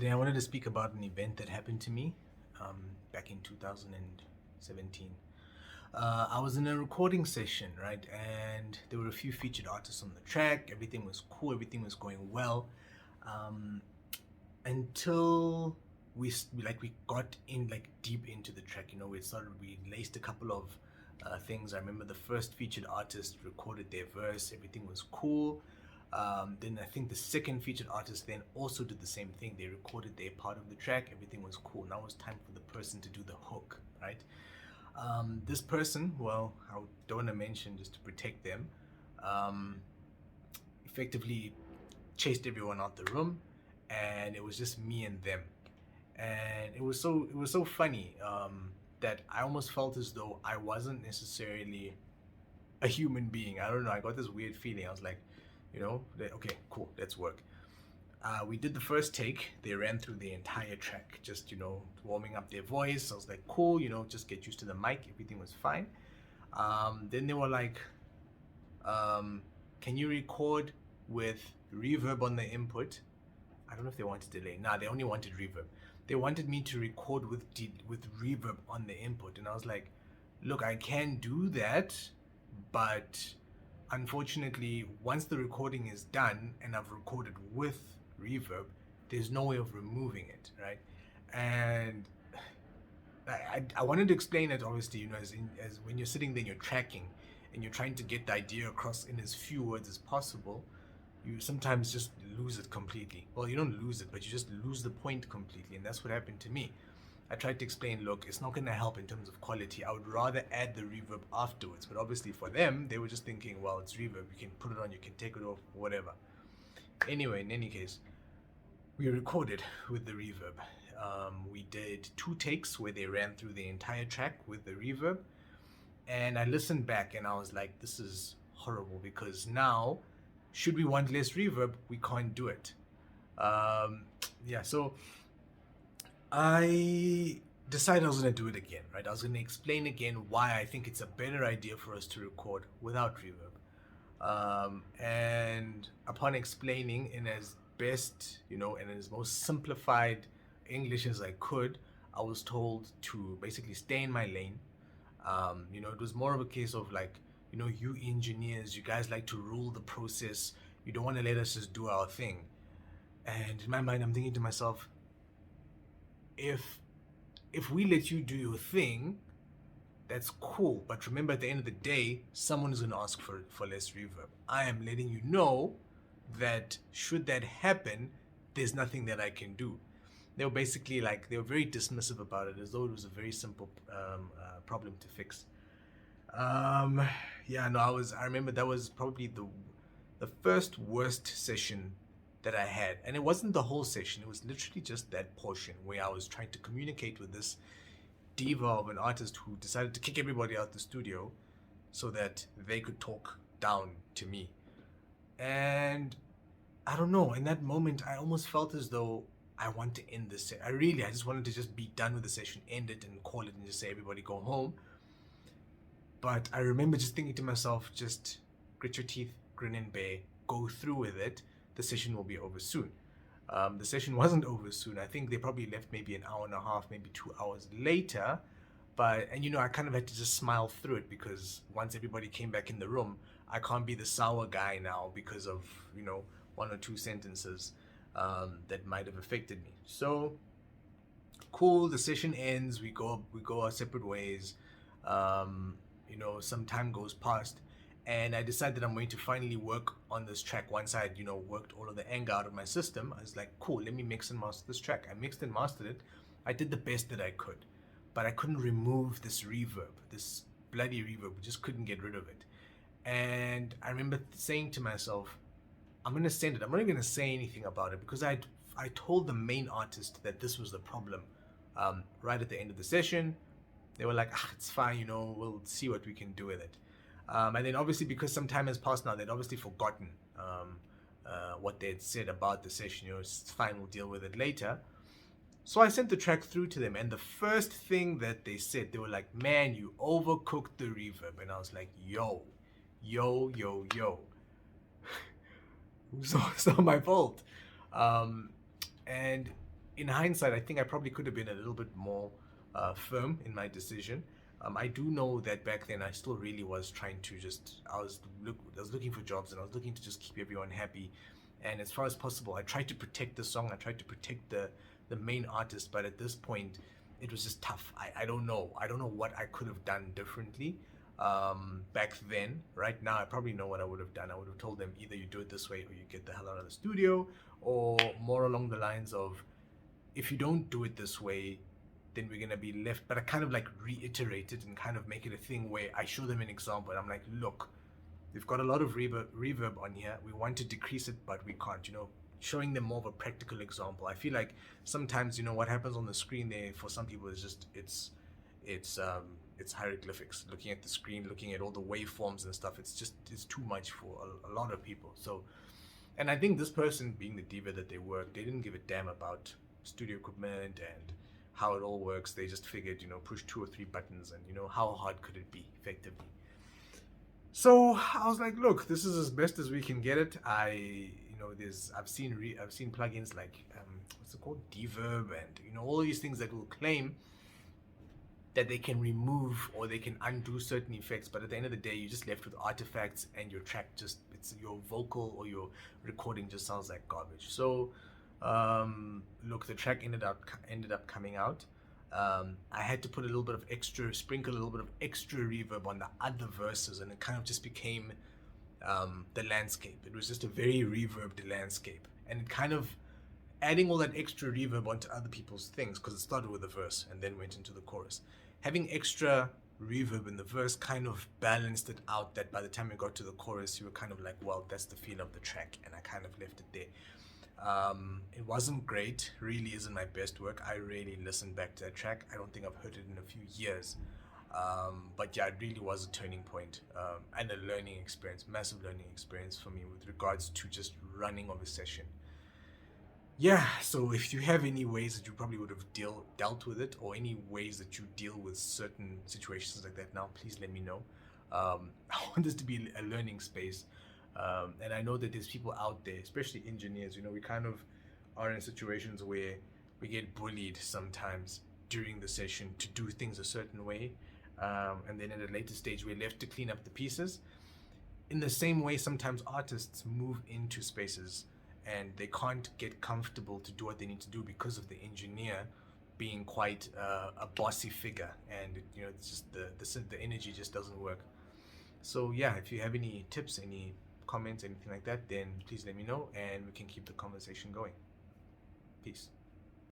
Today I wanted to speak about an event that happened to me back in 2017. I was in a recording session, right? And there were a few featured artists on the track. Everything was cool, everything was going well. Um, until we got in like deep into the track, we laced a couple of things. I remember the first featured artist recorded their verse, everything was cool. Then I think the second featured artist then also did the same thing. They recorded their part of the track, everything was cool. Now it's time for the person to do the hook, right? This person, well, I don't want to mention just to protect them, um, effectively chased everyone out the room, and it was just me and them. And it was so funny that I almost felt as though I wasn't necessarily a human being. I don't know. I got this weird feeling. I was like, okay, cool, let's work. We did the first take. They ran through the entire track, just warming up their voice. I was like, cool, just get used to the mic. Everything was fine. Then they were like, can you record with reverb on the input? I don't know if they wanted delay. Nah, they only wanted reverb. They wanted me to record with reverb on the input, and I was like, look, I can do that, but unfortunately, once the recording is done and I've recorded with reverb, there's no way of removing it, right? And I wanted to explain it obviously, as when you're sitting there and you're tracking and you're trying to get the idea across in as few words as possible, you sometimes just lose it completely. Well, you don't lose it, but you just lose the point completely, and that's what happened to me. I tried to explain, look, it's not going to help in terms of quality. I would rather add the reverb afterwards. But obviously for them, they were just thinking, well, it's reverb. You can put it on, you can take it off, whatever. Anyway, in any case, we recorded with the reverb. We did 2 takes where they ran through the entire track with the reverb. And I listened back and I was like, this is horrible, because now, should we want less reverb, we can't do it. So I decided I was going to do it again, right? I was going to explain again why I think it's a better idea for us to record without reverb. And upon explaining in as best, in as most simplified English as I could, I was told to basically stay in my lane. It was more of a case of like, you engineers, you guys like to rule the process. You don't want to let us just do our thing. And in my mind, I'm thinking to myself, if we let you do your thing, that's cool. But remember, at the end of the day, someone is going to ask for less reverb. I am letting you know that should that happen, there's nothing that I can do. They were basically like, they were very dismissive about it, as though it was a very simple problem to fix. I remember that was probably the first worst session that I had. And it wasn't the whole session, it was literally just that portion where I was trying to communicate with this diva of an artist who decided to kick everybody out the studio so that they could talk down to me. And I don't know, in that moment I almost felt as though I want to end this. I just wanted to just be done with the session, end it and call it and just say everybody go home. But I remember just thinking to myself, just grit your teeth, grin and bear, go through with it. The session will be over soon. The session wasn't over soon. I think they probably left maybe an hour and a half, maybe 2 hours later. I kind of had to just smile through it, because once everybody came back in the room, I can't be the sour guy now because of, 1 or 2 sentences that might have affected me. So, cool, the session ends, we go our separate ways. Some time goes past, and I decided I'm going to finally work on this track. Once I had, worked all of the anger out of my system, I was like, cool, let me mix and master this track. I mixed and mastered it. I did the best that I could, but I couldn't remove this reverb, this bloody reverb. We just couldn't get rid of it. And I remember saying to myself, I'm going to send it. I'm not even going to say anything about it, because I told the main artist that this was the problem right at the end of the session. They were like, it's fine, we'll see what we can do with it. And then obviously, because some time has passed now, they'd obviously forgotten what they'd said about the session. It's fine, we'll deal with it later. So I sent the track through to them, and the first thing that they said, they were like, man, you overcooked the reverb. And I was like, yo. So it's not my fault. And in hindsight, I think I probably could have been a little bit more firm in my decision. I do know that back then I still really was trying to just I was looking for jobs, and I was looking to just keep everyone happy. And as far as possible, I tried to protect the song. I tried to protect the main artist. But at this point, it was just tough. I don't know. I don't know what I could have done differently back then. Right now, I probably know what I would have done. I would have told them either you do it this way or you get the hell out of the studio, or more along the lines of, if you don't do it this way, then we're gonna be left. But I kind of like reiterate it and kind of make it a thing where I show them an example. And I'm like, look, we've got a lot of reverb on here. We want to decrease it, but we can't. Showing them more of a practical example. I feel like sometimes what happens on the screen there for some people is just it's hieroglyphics. Looking at the screen, looking at all the waveforms and stuff. It's too much for a lot of people. So, and I think this person, being the diva that they were, they didn't give a damn about studio equipment and how it all works. They just figured, push 2 or 3 buttons, and how hard could it be effectively. So I was like, look, this is as best as we can get it. I've seen plugins like what's it called, Deverb, and all these things that will claim that they can remove or they can undo certain effects, but at the end of the day, you're just left with artifacts, and your track it's your vocal or your recording just sounds like garbage. So look, the track ended up coming out. I had to put sprinkle a little bit of extra reverb on the other verses, and it kind of just became the landscape. It was just a very reverbed landscape, and it kind of adding all that extra reverb onto other people's things, because it started with the verse and then went into the chorus. Having extra reverb in the verse kind of balanced it out, that by the time we got to the chorus, you were kind of like, well, that's the feel of the track, and I kind of left it there. It wasn't great, really isn't my best work. I really listened back to that track. I don't think I've heard it in a few years. But yeah, it really was a turning point, and a learning experience, massive learning experience for me with regards to just running of a session. Yeah, so if you have any ways that you probably would have dealt with it, or any ways that you deal with certain situations like that now, please let me know. I want this to be a learning space. And I know that there's people out there, especially engineers, we kind of are in situations where we get bullied sometimes during the session to do things a certain way. And then at a later stage, we're left to clean up the pieces. In the same way, sometimes artists move into spaces and they can't get comfortable to do what they need to do because of the engineer being quite a bossy figure, and it's just the energy just doesn't work. So yeah, if you have any tips, any comments, anything like that, then please let me know, and we can keep the conversation going. Peace.